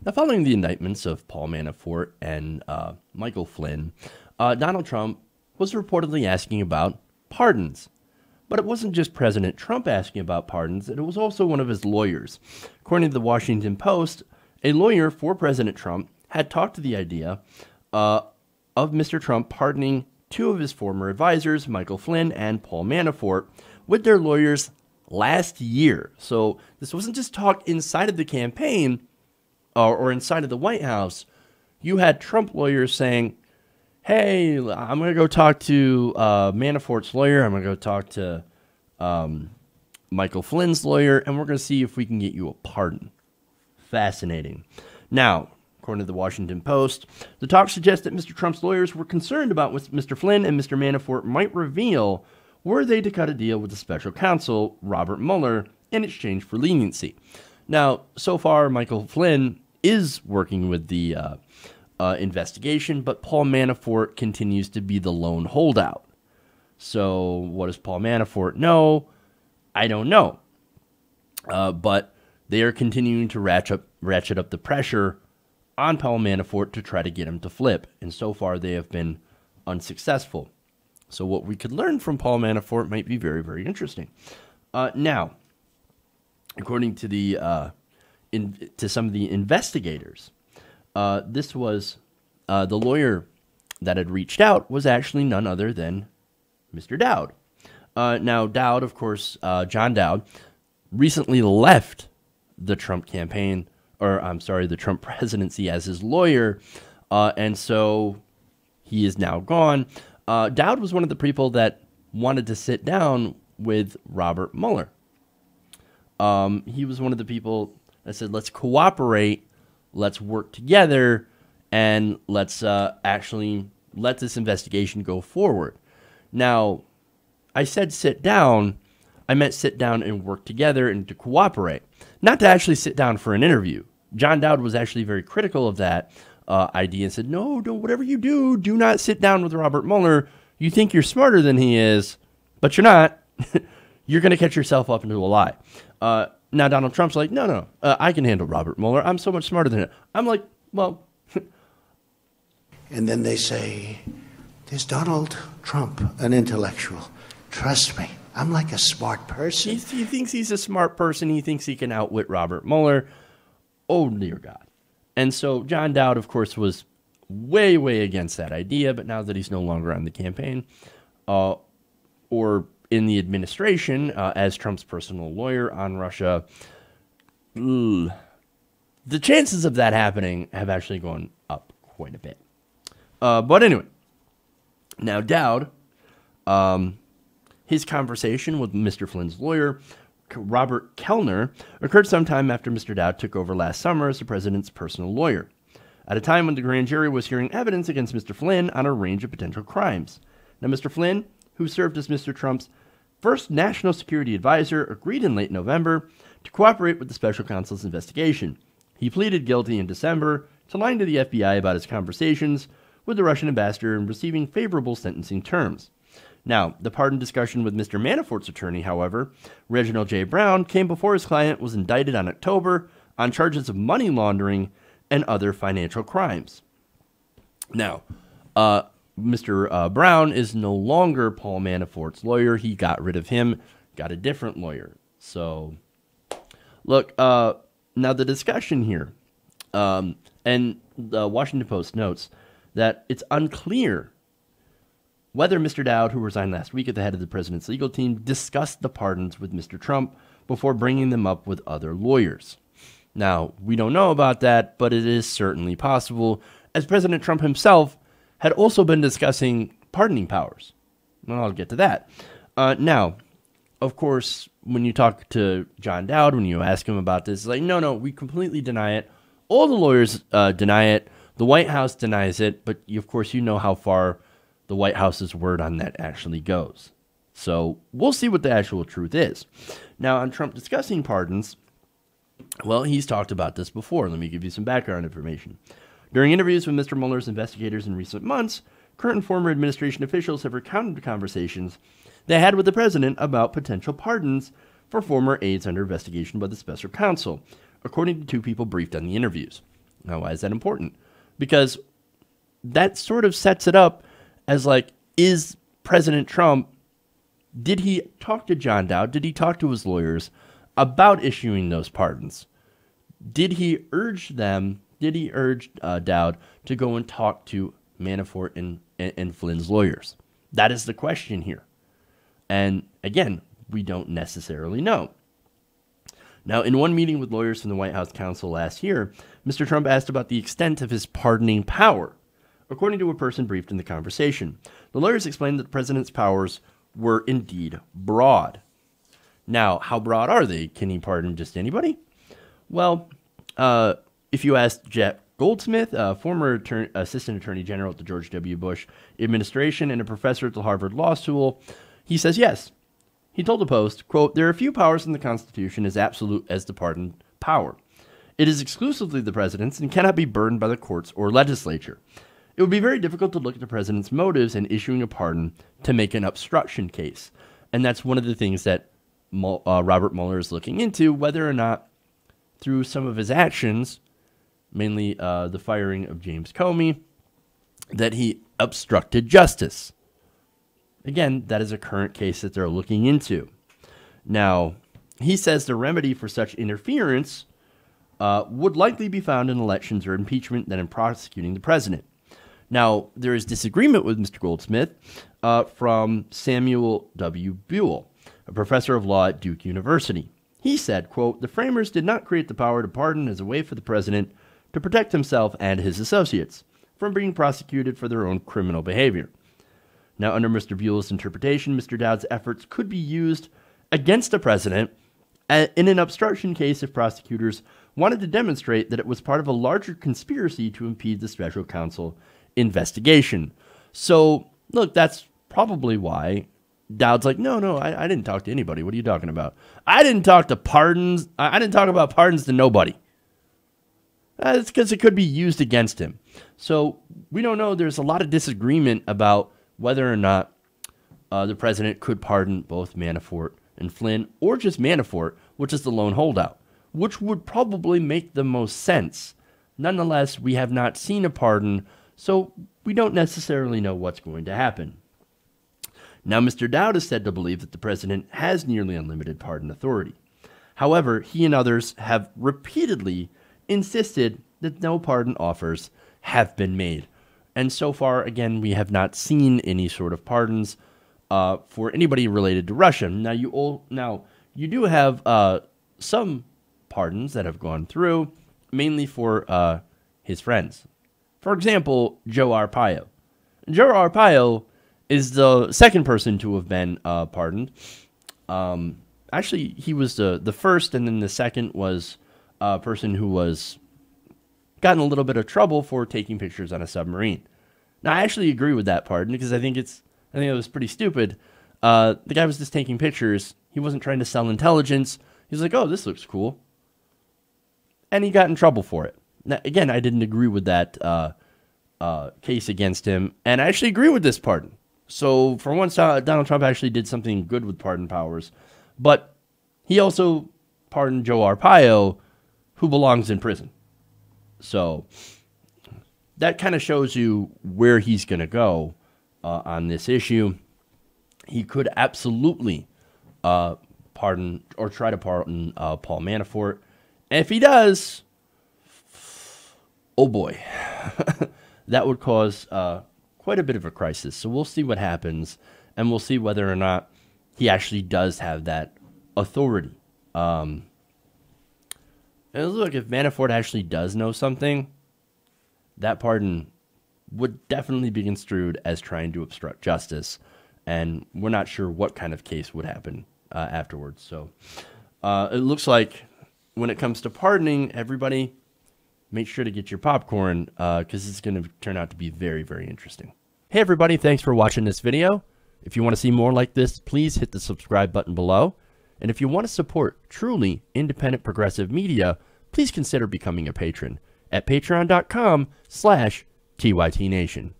Now, following the indictments of Paul Manafort and Michael Flynn, Donald Trump was reportedly asking about pardons. But it wasn't just President Trump asking about pardons, it was also one of his lawyers. According to the Washington Post, a lawyer for President Trump had talked to the idea of Mr. Trump pardoning two of his former advisors, Michael Flynn and Paul Manafort, with their lawyers last year. So this wasn't just talk inside of the campaign or inside of the White House. You had Trump lawyers saying, hey, I'm going to go talk to Manafort's lawyer. I'm going to go talk to Michael Flynn's lawyer, and we're going to see if we can get you a pardon. Fascinating. Now, according to the Washington Post, the talk suggests that Mr. Trump's lawyers were concerned about what Mr. Flynn and Mr. Manafort might reveal were they to cut a deal with the special counsel, Robert Mueller, in exchange for leniency. Now, so far, Michael Flynn is working with the investigation, but Paul Manafort continues to be the lone holdout. So what does Paul Manafort know? I don't know. But they are continuing to ratchet up the pressure on Paul Manafort to try to get him to flip. And so far they have been unsuccessful. So what we could learn from Paul Manafort might be very, very interesting. Now, according to the to some of the investigators, this was the lawyer that had reached out was actually none other than Mr. Dowd. Now, Dowd, of course, John Dowd, recently left the Trump campaign, or I'm sorry, the Trump presidency as his lawyer, and so he is now gone. Dowd was one of the people that wanted to sit down with Robert Mueller. He was one of the people that said, let's cooperate, let's work together, and let's actually let this investigation go forward. Now, I said sit down. I meant sit down and work together and to cooperate, not to actually sit down for an interview. John Dowd was actually very critical of that idea and said, no, whatever you do, do not sit down with Robert Mueller. You think you're smarter than he is, but you're not. You're going to catch yourself up into a lie. Now, Donald Trump's like, no, I can handle Robert Mueller. I'm so much smarter than him. I'm like, well. And then they say, there's Donald Trump, an intellectual. Trust me, I'm like a smart person. He thinks he's a smart person. He thinks he can outwit Robert Mueller. Oh, dear God. And so John Dowd, of course, was way, way against that idea. But now that he's no longer on the campaign or in the administration as Trump's personal lawyer on Russia, the chances of that happening have actually gone up quite a bit. But anyway, now Dowd, his conversation with Mr. Flynn's lawyer, Robert Kellner, occurred sometime after Mr. Dowd took over last summer as the president's personal lawyer, at a time when the grand jury was hearing evidence against Mr. Flynn on a range of potential crimes. Now, Mr. Flynn, who served as Mr. Trump's first national security advisor, agreed in late November to cooperate with the special counsel's investigation. He pleaded guilty in December to lying to the FBI about his conversations with the Russian ambassador and receiving favorable sentencing terms. Now, the pardon discussion with Mr. Manafort's attorney, however, Reginald J. Brown, came before his client was indicted on October on charges of money laundering and other financial crimes. Now, Mr. Brown is no longer Paul Manafort's lawyer. He got rid of him, got a different lawyer. So, look, now the discussion here, and the Washington Post notes that it's unclear whether Mr. Dowd, who resigned last week at the head of the president's legal team, discussed the pardons with Mr. Trump before bringing them up with other lawyers. Now, we don't know about that, but it is certainly possible, as President Trump himself had also been discussing pardoning powers. And I'll get to that. Now, of course, when you talk to John Dowd, when you ask him about this, it's like, no, we completely deny it. All the lawyers deny it. The White House denies it. But, of course, you know how far the White House's word on that actually goes. So we'll see what the actual truth is. Now, on Trump discussing pardons, well, he's talked about this before. Let me give you some background information. During interviews with Mr. Mueller's investigators in recent months, current and former administration officials have recounted conversations they had with the president about potential pardons for former aides under investigation by the special counsel, according to two people briefed on the interviews. Now, why is that important? Because that sort of sets it up as like, is President Trump, did he talk to John Dowd? Did he talk to his lawyers about issuing those pardons? Did he urge them, did he urge Dowd to go and talk to Manafort and Flynn's lawyers? That is the question here. And again, we don't necessarily know. Now, in one meeting with lawyers from the White House counsel last year, Mr. Trump asked about the extent of his pardoning power. According to a person briefed in the conversation, the lawyers explained that the president's powers were indeed broad. Now, how broad are they? Can he pardon just anybody? Well, if you asked Jack Goldsmith, a former assistant attorney general at the George W. Bush administration and a professor at the Harvard Law School, he says yes. He told the Post, quote, "There are few powers in the Constitution as absolute as the pardon power. It is exclusively the president's and cannot be burdened by the courts or legislature. It would be very difficult to look at the president's motives in issuing a pardon to make an obstruction case." And that's one of the things that Robert Mueller is looking into, whether or not through some of his actions, mainly the firing of James Comey, that he obstructed justice. Again, that is a current case that they're looking into. Now, he says the remedy for such interference would likely be found in elections or impeachment than in prosecuting the president. Now, there is disagreement with Mr. Goldsmith from Samuel W. Buell, a professor of law at Duke University. He said, quote, "The framers did not create the power to pardon as a way for the president to protect himself and his associates from being prosecuted for their own criminal behavior." Now, under Mr. Buell's interpretation, Mr. Dowd's efforts could be used against the president in an obstruction case if prosecutors wanted to demonstrate that it was part of a larger conspiracy to impede the special counsel investigation. So, look, that's probably why Dowd's like, no, I didn't talk to anybody. What are you talking about? I didn't talk to pardons. I didn't talk about pardons to nobody. It's because it could be used against him. So we don't know. There's a lot of disagreement about whether or not the president could pardon both Manafort and Flynn, or just Manafort, which is the lone holdout, which would probably make the most sense. Nonetheless, we have not seen a pardon, so we don't necessarily know what's going to happen. Now, Mr. Dowd is said to believe that the president has nearly unlimited pardon authority. However, he and others have repeatedly insisted that no pardon offers have been made. And so far, again, we have not seen any sort of pardons for anybody related to Russia. Now, you do have some pardons that have gone through, mainly for his friends. For example, Joe Arpaio. Joe Arpaio is the second person to have been pardoned. Actually, he was the first, and then the second was a person who was gotten a little bit of trouble for taking pictures on a submarine. Now, I actually agree with that pardon because I think it was pretty stupid. The guy was just taking pictures. He wasn't trying to sell intelligence. He was like, "Oh, this looks cool," and he got in trouble for it. Now, again, I didn't agree with that case against him, and I actually agree with this pardon. So, for once, Donald Trump actually did something good with pardon powers, but he also pardoned Joe Arpaio, who belongs in prison. So that kind of shows you where he's going to go on this issue. He could absolutely pardon or try to pardon Paul Manafort. And if he does, oh boy, that would cause quite a bit of a crisis. So we'll see what happens, and we'll see whether or not he actually does have that authority. And look, if Manafort actually does know something, that pardon would definitely be construed as trying to obstruct justice, and we're not sure what kind of case would happen afterwards. So it looks like when it comes to pardoning, everybody, make sure to get your popcorn because it's going to turn out to be very, very interesting. Hey, everybody, thanks for watching this video. If you want to see more like this, please hit the subscribe button below. And if you want to support truly independent progressive media, please consider becoming a patron at patreon.com/TYTNation.